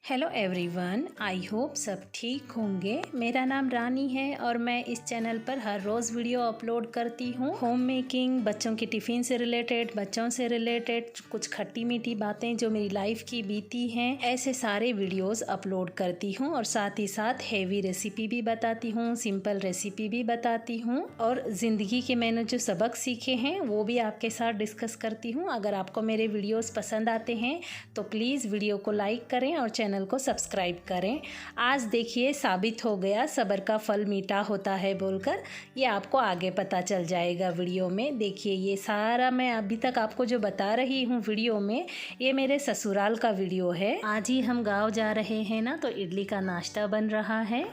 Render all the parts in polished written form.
Hello everyone, I hope सब ठीक होंगे। मेरा नाम रानी है और मैं इस चैनल पर हर रोज़ वीडियो अपलोड करती हूँ। होम मेकिंग, बच्चों की टिफ़िन से रिलेटेड, बच्चों से रिलेटेड कुछ खट्टी मीठी बातें जो मेरी लाइफ की बीती हैं, ऐसे सारे वीडियोस अपलोड करती हूँ। और साथ ही साथ हेवी रेसिपी भी बताती हूँ, सिंपल रेसिपी भी बताती हूँ और ज़िंदगी के मैंने जो सबक सीखे हैं वो भी आपके साथ डिस्कस करती हूँ। अगर आपको मेरे वीडियोज़ पसंद आते हैं तो प्लीज़ वीडियो को लाइक करें और चैनल को सब्सक्राइब करें। आज देखिए साबित हो गया सब्र का फल मीठा होता है बोलकर, ये आपको आगे पता चल जाएगा वीडियो में। देखिए ये सारा मैं अभी तक आपको जो बता रही हूँ वीडियो में, ये मेरे ससुराल का वीडियो है। आज ही हम गांव जा रहे हैं ना, तो इडली का नाश्ता बन रहा है।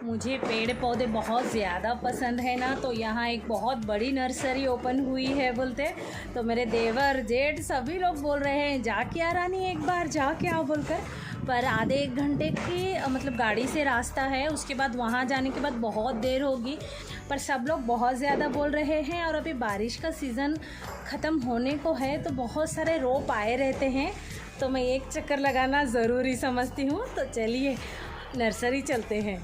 मुझे पेड़ पौधे बहुत ज़्यादा पसंद है ना, तो यहाँ एक बहुत बड़ी नर्सरी ओपन हुई है बोलते, तो मेरे देवर जेठ सभी लोग बोल रहे हैं जाके आ रानी एक बार जाके आओ बोलकर। पर आधे एक घंटे की मतलब गाड़ी से रास्ता है, उसके बाद वहाँ जाने के बाद बहुत देर होगी। पर सब लोग बहुत ज़्यादा बोल रहे हैं और अभी बारिश का सीज़न ख़त्म होने को है, तो बहुत सारे रोप आए रहते हैं, तो मैं एक चक्कर लगाना ज़रूरी समझती हूँ। तो चलिए नर्सरी चलते हैं।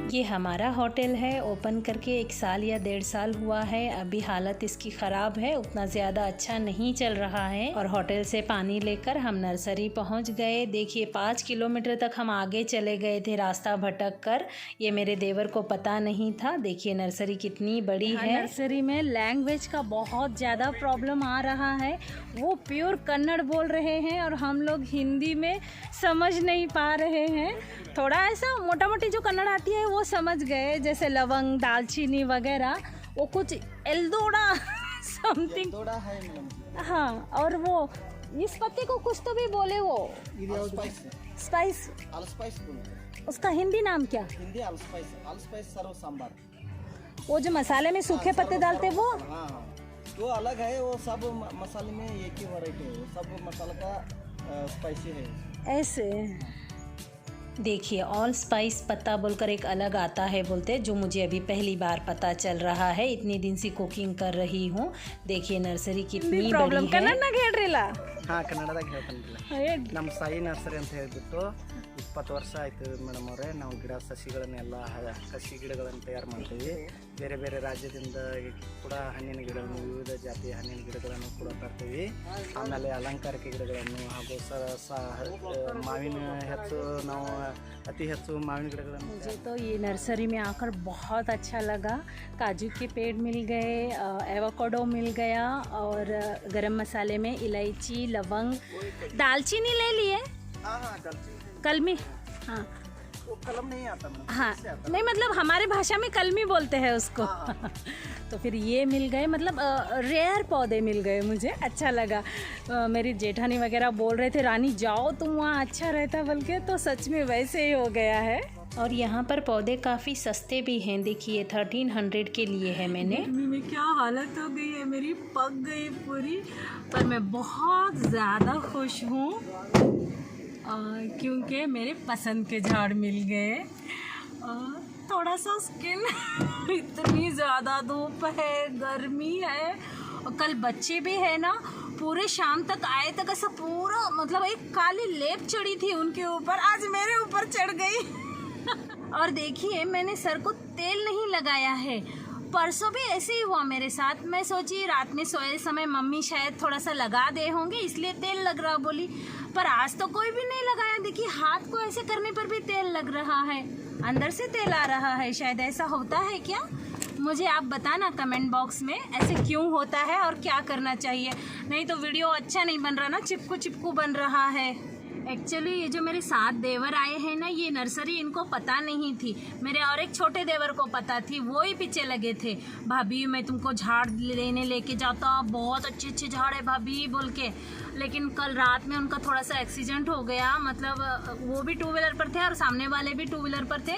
ये हमारा होटल है, ओपन करके 1 साल या 1.5 साल हुआ है। अभी हालत इसकी ख़राब है, उतना ज़्यादा अच्छा नहीं चल रहा है। और होटल से पानी लेकर हम नर्सरी पहुंच गए। देखिए 5 किलोमीटर तक हम आगे चले गए थे रास्ता भटक कर, ये मेरे देवर को पता नहीं था। देखिए नर्सरी कितनी बड़ी है। नर्सरी में लैंग्वेज का बहुत ज़्यादा प्रॉब्लम आ रहा है, वो प्योर कन्नड़ बोल रहे हैं और हम लोग हिंदी में समझ नहीं पा रहे हैं। थोड़ा ऐसा मोटा मोटी जो कन्नड़ आती है वो समझ गए, जैसे लवंग, दालचीनी वगैरह, वो कुछ एल्दोड़ा समथिंग है। हाँ, और वो इस पत्ते को कुछ तो भी बोले, वो स्पाइस, उसका हिंदी नाम क्या? हिंदी अलस्पाइस सर्व सांबार। वो जो मसाले में सूखे पत्ते डालते वो? हाँ, वो अलग है, वो सब मसाले में एक ही वैरायटी है, वो सब मसाला का स्पाइसी है ऐसे। देखिए ऑल स्पाइस पत्ता बोलकर एक अलग आता है बोलते, जो मुझे अभी पहली बार पता चल रहा है, इतनी दिन से कुकिंग कर रही हूँ। देखिए नर्सरी कितनी बड़ी है। हाँ, ಕನ್ನಡದಾಗ ಹೇಳ್ತಾನಿಲ್ಲ। ನಮ್ಮ ಸಾಯಿ ನರ್ಸರಿ ಅಂತ ಹೇಳ್ಬಿಟ್ಟು 20 ವರ್ಷ ಆಯಿತು ಮೇಡಮ್ ಅವರೇ, ನಾವು ಸಸಿಗಳನ್ನೆಲ್ಲ ಕಸಿ ಗಿಡಗಳನ್ನು ತಯಾರು ಮಾಡ್ತೀವಿ. ಬೇರೆ ಬೇರೆ ರಾಜ್ಯದಿಂದ ಕೂಡ ಹಣ್ಣಿನ ಗಿಡಗಳನ್ನು, ವಿವಿಧ ಜಾತಿಯ ಹಣ್ಣಿನ ಗಿಡಗಳನ್ನು ಕೂಡ ತರ್ತೀವಿ. ಆಮೇಲೆ ಅಲಂಕಾರಿಕ ಗಿಡಗಳನ್ನು ಹಾಗೂ ಮಾವಿನ ಹೆಚ್ಚು, ನಾವು अति ಹೆಚ್ಚು माविन गिडಗಳನ್ನು। मुझे तो ये नर्सरी में आकर बहुत अच्छा लगा। काजू के पेड़ मिल गए, एवोकाडो मिल गया और गरम मसाले में इलायची, लवंग, दालचीनी ले लिए। हाँ हाँ, दालचीनी कलमी, हाँ वो कलम नहीं आता मैडम। हाँ नहीं, मतलब हमारे भाषा में कलमी बोलते हैं उसको। तो फिर ये मिल गए, मतलब रेयर पौधे मिल गए, मुझे अच्छा लगा। मेरी जेठानी वगैरह बोल रहे थे रानी जाओ तुम वहाँ, अच्छा रहता बोल के, तो सच में वैसे ही हो गया है। और यहाँ पर पौधे काफ़ी सस्ते भी हैं। देखिए 1300 के लिए है मैंने। में क्या हालत हो गई है मेरी, पक गई पूरी। पर मैं बहुत ज़्यादा खुश हूँ क्योंकि मेरे पसंद के झाड़ मिल गए। थोड़ा सा स्किन इतनी ज़्यादा धूप है, गर्मी है, और कल बच्चे भी है ना, पूरे शाम तक आए तक ऐसा पूरा मतलब एक काली लेप चढ़ी थी उनके ऊपर, आज मेरे ऊपर चढ़ गई। और देखिए मैंने सर को तेल नहीं लगाया है, परसों भी ऐसे ही हुआ मेरे साथ। मैं सोची रात में सोए समय मम्मी शायद थोड़ा सा लगा दे होंगे इसलिए तेल लग रहा बोली, पर आज तो कोई भी नहीं लगाया। देखिए हाथ को ऐसे करने पर भी तेल लग रहा है, अंदर से तेल आ रहा है। शायद ऐसा होता है क्या, मुझे आप बताना कमेंट बॉक्स में, ऐसे क्यों होता है और क्या करना चाहिए। नहीं तो वीडियो अच्छा नहीं बन रहा ना, चिपकू चिपकू बन रहा है। एक्चुअली ये जो मेरे 7 देवर आए हैं ना, ये नर्सरी इनको पता नहीं थी। मेरे और एक छोटे देवर को पता थी, वो ही पीछे लगे थे, भाभी मैं तुमको झाड़ लेने लेके जाता, बहुत अच्छे अच्छे झाड़ है भाभी बोल के। लेकिन कल रात में उनका थोड़ा सा एक्सीडेंट हो गया, मतलब वो भी 2 व्हीलर पर थे और सामने वाले भी 2 व्हीलर पर थे,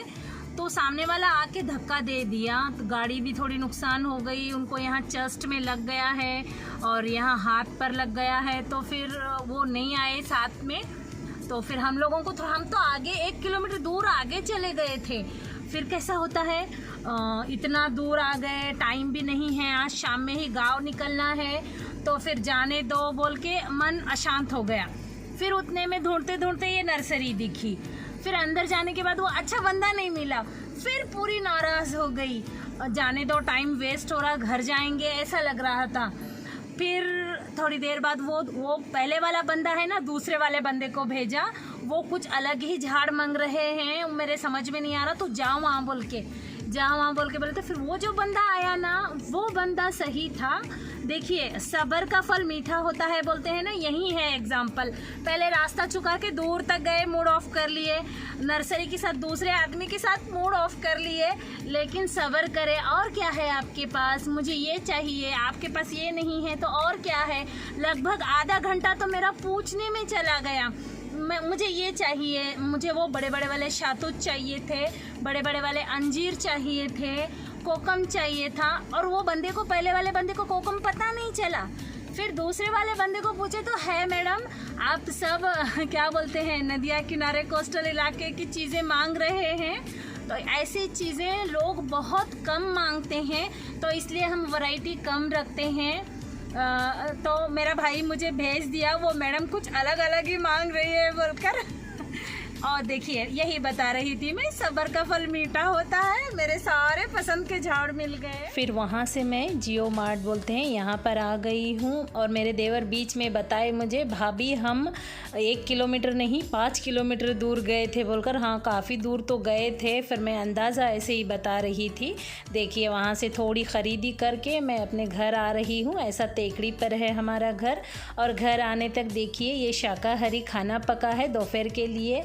तो सामने वाला आके धक्का दे दिया, तो गाड़ी भी थोड़ी नुकसान हो गई। उनको यहाँ चेस्ट में लग गया है और यहाँ हाथ पर लग गया है, तो फिर वो नहीं आए साथ में। तो फिर हम लोगों को, तो हम तो आगे 1 किलोमीटर दूर आगे चले गए थे, फिर कैसा होता है, इतना दूर आ गए, टाइम भी नहीं है, आज शाम में ही गांव निकलना है, तो फिर जाने दो बोल के मन अशांत हो गया। फिर उतने में ढूंढते ढूंढते ये नर्सरी दिखी। फिर अंदर जाने के बाद वो अच्छा बंदा नहीं मिला, फिर पूरी नाराज़ हो गई, जाने दो, टाइम वेस्ट हो रहा, घर जाएंगे ऐसा लग रहा था। फिर थोड़ी देर बाद वो पहले वाला बंदा है ना, दूसरे वाले बंदे को भेजा, वो कुछ अलग ही झाड़ मांग रहे हैं, मेरे समझ में नहीं आ रहा, तो जाओ वहाँ बोल के बोले। तो फिर वो जो बंदा आया ना, वो बंदा सही था। देखिए, सब्र का फल मीठा होता है बोलते हैं ना, यही है एग्जाम्पल। पहले रास्ता चुका के दूर तक गए, मूड ऑफ कर लिए, नर्सरी के साथ दूसरे आदमी के साथ मूड ऑफ कर लिए, लेकिन सब्र करें। और क्या है आपके पास, मुझे ये चाहिए, आपके पास ये नहीं है तो और क्या है। लगभग आधा घंटा तो मेरा पूछने में चला गया, मुझे ये चाहिए, मुझे वो बड़े बड़े वाले शातूत चाहिए थे, बड़े बड़े वाले अंजीर चाहिए थे, कोकम चाहिए था। और वो बंदे को, पहले वाले बंदे को कोकम पता नहीं चला। फिर दूसरे वाले बंदे को पूछे तो है मैडम, आप सब क्या बोलते हैं, नदिया किनारे कोस्टल इलाके की चीज़ें मांग रहे हैं। तो ऐसी चीज़ें लोग बहुत कम मांगते हैं, तो इसलिए हम वैरायटी कम रखते हैं। तो मेरा भाई मुझे भेज दिया, वो मैडम कुछ अलग अलग ही मांग रही है बोलकर। और देखिए, यही बता रही थी मैं, सब्र का फल मीठा होता है, मेरे सारे पसंद के झाड़ मिल गए। फिर वहाँ से मैं जियो मार्ट बोलते हैं, यहाँ पर आ गई हूँ। और मेरे देवर बीच में बताए मुझे, भाभी हम 1 किलोमीटर नहीं 5 किलोमीटर दूर गए थे बोलकर। हाँ, काफ़ी दूर तो गए थे। फिर मैं अंदाज़ा ऐसे ही बता रही थी। देखिए, वहाँ से थोड़ी ख़रीदी करके मैं अपने घर आ रही हूँ। ऐसा टेकड़ी पर है हमारा घर। और घर आने तक देखिए, ये शाकाहारी खाना पका है दोपहर के लिए।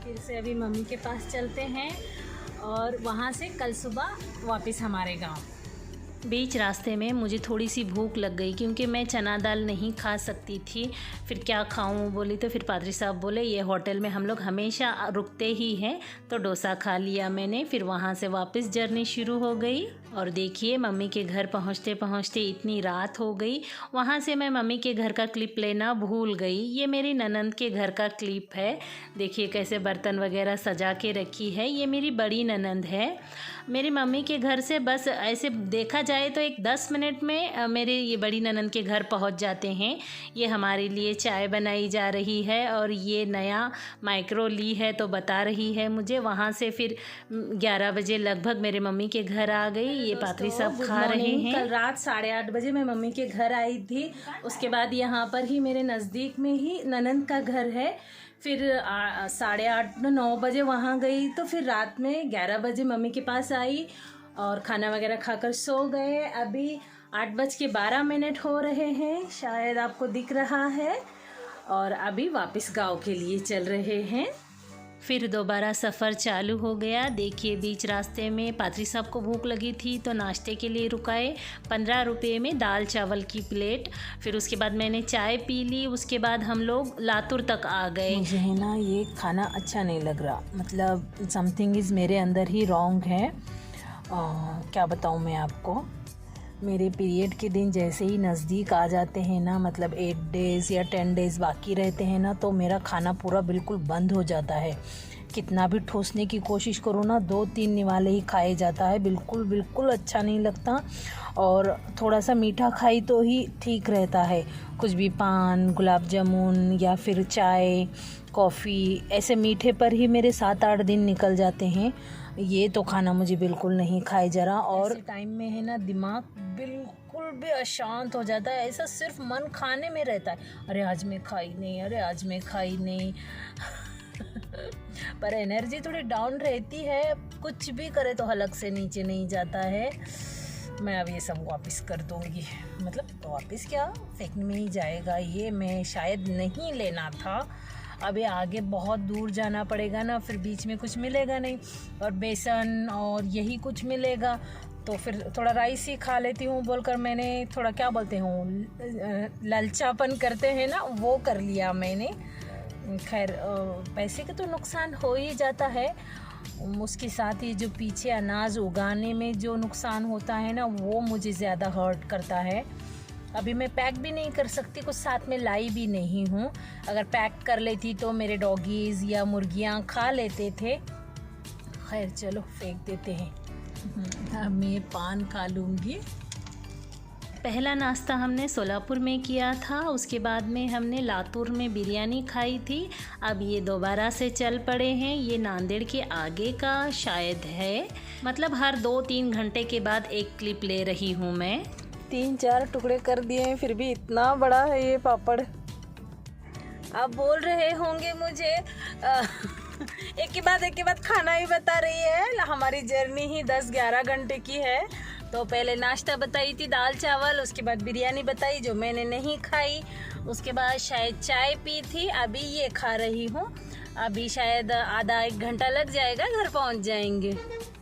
फिर से अभी मम्मी के पास चलते हैं और वहाँ से कल सुबह वापस हमारे गांव। बीच रास्ते में मुझे थोड़ी सी भूख लग गई, क्योंकि मैं चना दाल नहीं खा सकती थी। फिर क्या खाऊं बोली, तो फिर पादरी साहब बोले ये होटल में हम लोग हमेशा रुकते ही हैं, तो डोसा खा लिया मैंने। फिर वहाँ से वापस जर्नी शुरू हो गई। और देखिए, मम्मी के घर पहुँचते पहुँचते इतनी रात हो गई। वहाँ से मैं मम्मी के घर का क्लिप लेना भूल गई। ये मेरी ननंद के घर का क्लिप है। देखिए कैसे बर्तन वगैरह सजा के रखी है। ये मेरी बड़ी ननंद है। मेरी मम्मी के घर से बस ऐसे देखा जाए तो एक 10 मिनट में मेरे ये बड़ी ननंद के घर पहुंच जाते हैं। ये हमारे लिए चाय बनाई जा रही है और ये नया माइक्रो ली है तो बता रही है मुझे। वहाँ से फिर 11 बजे लगभग मेरे मम्मी के घर आ गई। ये पात्री सब खा रहे हैं। कल रात 8:30 बजे मैं मम्मी के घर आई थी। उसके बाद यहाँ पर ही मेरे नज़दीक में ही ननंद का घर है। फिर 8:30-9 बजे वहाँ गई, तो फिर रात में 11 बजे मम्मी के पास आई और खाना वगैरह खाकर सो गए। अभी 8:12 हो रहे हैं, शायद आपको दिख रहा है। और अभी वापस गांव के लिए चल रहे हैं। फिर दोबारा सफ़र चालू हो गया। देखिए, बीच रास्ते में पात्री साहब को भूख लगी थी तो नाश्ते के लिए रुकाए। 15 रुपये में दाल चावल की प्लेट। फिर उसके बाद मैंने चाय पी ली। उसके बाद हम लोग लातूर तक आ गए। मुझे है ना ये खाना अच्छा नहीं लग रहा, मतलब समथिंग इज़ मेरे अंदर ही रॉन्ग है। क्या बताऊँ मैं आपको। मेरे पीरियड के दिन जैसे ही नज़दीक आ जाते हैं ना, मतलब 8 डेज़ या 10 डेज़ बाकी रहते हैं ना, तो मेरा खाना पूरा बिल्कुल बंद हो जाता है। कितना भी ठूसने की कोशिश करूँ ना, 2-3 निवाले ही खाए जाता है। बिल्कुल अच्छा नहीं लगता। और थोड़ा सा मीठा खाई तो ही ठीक रहता है। कुछ भी पान, गुलाब जामुन या फिर चाय, कॉफ़ी, ऐसे मीठे पर ही मेरे 7-8 दिन निकल जाते हैं। ये तो खाना मुझे बिल्कुल नहीं खाए जा रहा। और टाइम में है ना, दिमाग बिल्कुल भी अशांत हो जाता है। ऐसा सिर्फ मन खाने में रहता है, अरे आज मैं खाई नहीं, अरे आज मैं खाई नहीं। पर एनर्जी थोड़ी डाउन रहती है। कुछ भी करे तो हलक से नीचे नहीं जाता है। मैं अब ये सब वापस कर दूँगी, मतलब वापस क्या, फेंकने में ही जाएगा। ये मैं शायद नहीं लेना था। अभी आगे बहुत दूर जाना पड़ेगा ना, फिर बीच में कुछ मिलेगा नहीं और बेसन और यही कुछ मिलेगा, तो फिर थोड़ा राइस ही खा लेती हूँ बोलकर मैंने थोड़ा, क्या बोलते हूँ, ललचापन करते हैं ना, वो कर लिया मैंने। खैर, पैसे का तो नुकसान हो ही जाता है, उसके साथ ही जो पीछे अनाज उगाने में जो नुकसान होता है ना, वो मुझे ज़्यादा हर्ट करता है। अभी मैं पैक भी नहीं कर सकती, कुछ साथ में लाई भी नहीं हूँ। अगर पैक कर लेती तो मेरे डॉगीज़ या मुर्गियाँ खा लेते थे। खैर चलो फेंक देते हैं। अब मैं पान खा लूँगी। पहला नाश्ता हमने सोलापुर में किया था, उसके बाद में हमने लातूर में बिरयानी खाई थी। अब ये दोबारा से चल पड़े हैं। ये नांदेड़ के आगे का शायद है, मतलब हर 2-3 घंटे के बाद एक क्लिप ले रही हूँ मैं। 3-4 टुकड़े कर दिए हैं, फिर भी इतना बड़ा है ये पापड़। आप बोल रहे होंगे मुझे एक के बाद खाना ही बता रही है। हमारी जर्नी ही 10-11 घंटे की है। तो पहले नाश्ता बताई थी दाल चावल, उसके बाद बिरयानी बताई जो मैंने नहीं खाई, उसके बाद शायद चाय पी थी, अभी ये खा रही हूँ। अभी शायद आधा 1 घंटा लग जाएगा, घर पहुँच जाएंगे।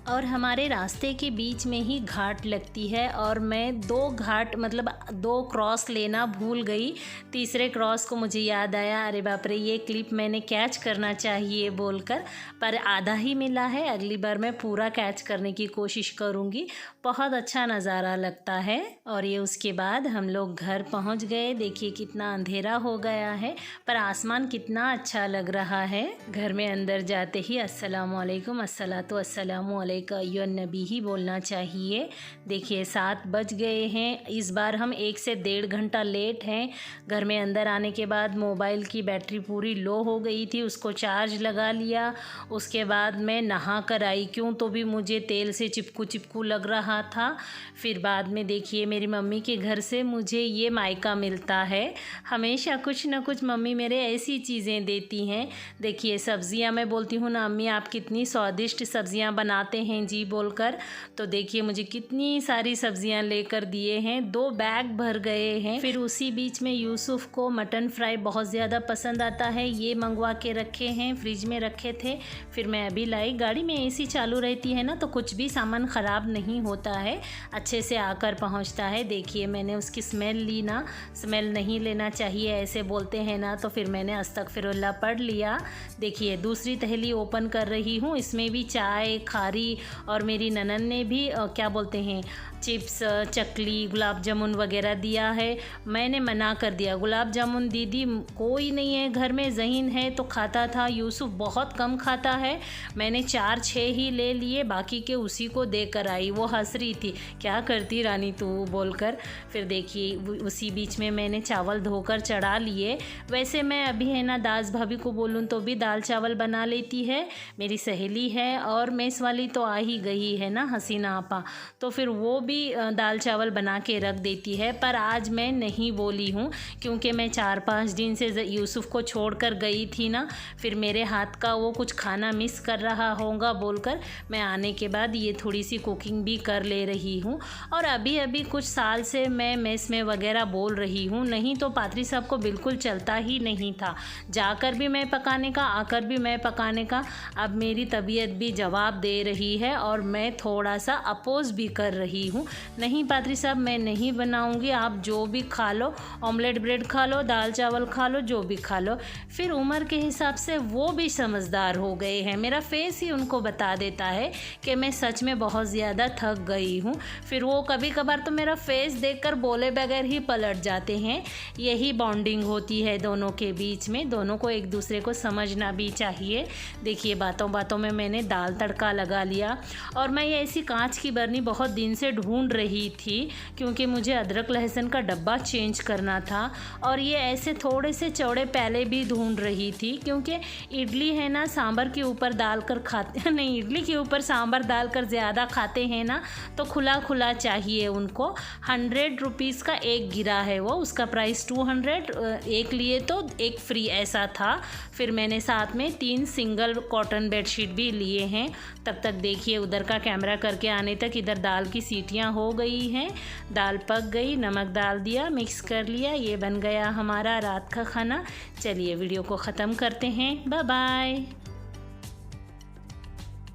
और हमारे रास्ते के बीच में ही घाट लगती है और मैं 2 घाट मतलब 2 क्रॉस लेना भूल गई। तीसरे क्रॉस को मुझे याद आया, अरे बाप रे ये क्लिप मैंने कैच करना चाहिए बोलकर, पर आधा ही मिला है। अगली बार मैं पूरा कैच करने की कोशिश करूँगी। बहुत अच्छा नज़ारा लगता है। और ये उसके बाद हम लोग घर पहुँच गए। देखिए कितना अंधेरा हो गया है, पर आसमान कितना अच्छा लग रहा है। घर में अंदर जाते ही अस्सलामुअलैकुम, अस्सलातु अस्सलामु अलैका यो नबी ही बोलना चाहिए। देखिए 7 बज गए हैं। इस बार हम 1 से 1.5 घंटा लेट हैं। घर में अंदर आने के बाद मोबाइल की बैटरी पूरी लो हो गई थी, उसको चार्ज लगा लिया। उसके बाद मैं नहा कर आई, क्यों तो भी मुझे तेल से चिपकू लग रहा था। फिर बाद में देखिए मेरी मम्मी के घर से मुझे ये मायका मिलता है। हमेशा कुछ ना कुछ मम्मी मेरे ऐसी चीज़ें देती हैं। देखिए सब्ज़ियाँ मैं बोलती हूँ ना अम्मी आप कितनी स्वादिष्ट सब्ज़ियाँ बनाते हैं जी बोलकर, तो देखिए मुझे कितनी सारी सब्जियां लेकर दिए हैं। 2 बैग भर गए हैं। फिर उसी बीच में यूसुफ को मटन फ्राई बहुत ज़्यादा पसंद आता है, ये मंगवा के रखे हैं, फ्रिज में रखे थे। फिर मैं अभी लाई। गाड़ी में एसी चालू रहती है ना, तो कुछ भी सामान ख़राब नहीं होता है, अच्छे से आकर पहुंचता है। देखिए मैंने उसकी स्मेल ली ना, स्मेल नहीं लेना चाहिए ऐसे बोलते हैं ना, तो फिर मैंने अस्तगफिरुल्लाह पढ़ लिया। देखिए दूसरी तहली ओपन कर रही हूँ, इसमें भी चाय खारी और मेरी ननन ने भी क्या बोलते हैं चिप्स चकली गुलाब जामुन वगैरह दिया है। मैंने मना कर दिया, गुलाब जामुन दीदी कोई नहीं है घर में, ज़हीन है तो खाता था, यूसुफ बहुत कम खाता है। मैंने 4-6 ही ले लिए, बाकी के उसी को देकर आई। वो हंस रही थी क्या करती रानी तू बोलकर। फिर देखिए उसी बीच में मैंने चावल धोकर चढ़ा लिए। वैसे मैं अभी है ना दास भाभी को बोलूँ तो भी दाल चावल बना लेती है, मेरी सहेली है। और मेस वाली तो आ ही गई है ना हसीना आपा, तो फिर वो भी दाल चावल बना के रख देती है। पर आज मैं नहीं बोली हूँ क्योंकि मैं 4-5 दिन से यूसुफ को छोड़कर गई थी ना, फिर मेरे हाथ का वो कुछ खाना मिस कर रहा होगा बोलकर मैं आने के बाद ये थोड़ी सी कुकिंग भी कर ले रही हूँ। और अभी अभी कुछ साल से मैं मेस में वगैरह बोल रही हूँ, नहीं तो पात्री साहब को बिल्कुल चलता ही नहीं था। जाकर भी मैं पकाने का, आकर भी मैं पकाने का। अब मेरी तबीयत भी जवाब दे रही है और मैं थोड़ा सा अपोज भी कर रही हूँ। नहीं पात्री साहब मैं नहीं बनाऊंगी, आप जो भी खा लो, ऑमलेट ब्रेड खा लो, दाल चावल खा लो, जो भी खा लो। फिर उम्र के हिसाब से वो भी समझदार हो गए हैं, मेरा फेस ही उनको बता देता है कि मैं सच में बहुत ज़्यादा थक गई हूँ। फिर वो कभी कभार तो मेरा फेस देखकर बोले बगैर ही पलट जाते हैं। यही बॉन्डिंग होती है दोनों के बीच में, दोनों को एक दूसरे को समझना भी चाहिए। देखिए बातों बातों में मैंने दाल तड़का लगा लिया। और मैं ये ऐसी कांच की बर्नी बहुत दिन से ढूंढ रही थी क्योंकि मुझे अदरक लहसुन का डब्बा चेंज करना था। और ये ऐसे थोड़े से चौड़े प्याले भी ढूंढ रही थी क्योंकि इडली है ना सांभर के ऊपर डालकर खाते नहीं, इडली के ऊपर सांभर डालकर ज़्यादा खाते हैं ना, तो खुला खुला चाहिए उनको। 100 रुपीज़ का एक गिरा है वो, उसका प्राइस 200, एक लिए तो एक फ्री ऐसा था। फिर मैंने साथ में 3 सिंगल कॉटन बेडशीट भी लिए हैं। तब तक देखिए उधर का कैमरा करके आने तक इधर दाल की सीटियां हो गई हैं, दाल पक गई, नमक डाल दिया, मिक्स कर लिया, ये बन गया हमारा रात का खाना। चलिए वीडियो को ख़त्म करते हैं, बाय बाय।